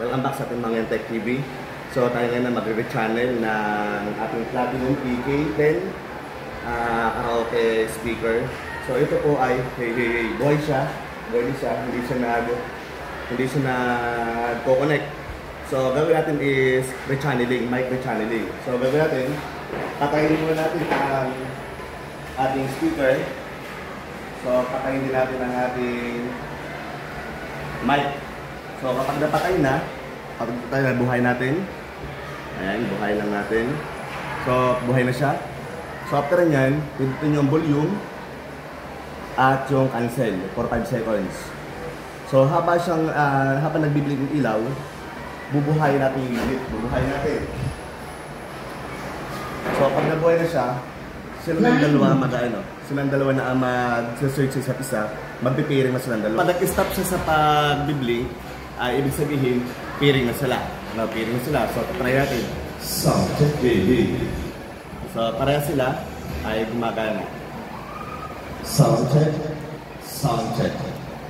Welcome back sa ating mga Tech TV. So tayo ngayon na mag-re-channel ng ating Platinum EK10 karaoke speaker. So ito po ay buhay siya, hindi siya nag-connect. So gagawin natin is re-channeling, mic re-channeling. So gagawin natin, patayin muna natin ang ating speaker. So patayin din natin ang ating mic. So kapag napatay na, buhay natin. Ayan, buhay lang natin. So buhay na siya. So after nyan, pindutin yung volume at yung cancel for 5 seconds. So habang nagbiblink ng ilaw, bubuhay natin yung unit. Bubuhay natin. So pag nabuhay na siya, silang dalawa na mag-search sa isa't isa, magpipiring na silang dalawa. Pag nag-stop siya sa pag-biblink, ibig sabihin, piring na sila. Piring na sila. So, try natin. Sound check, baby. So, pareha sila ay gumagana. Sound check. Sound check.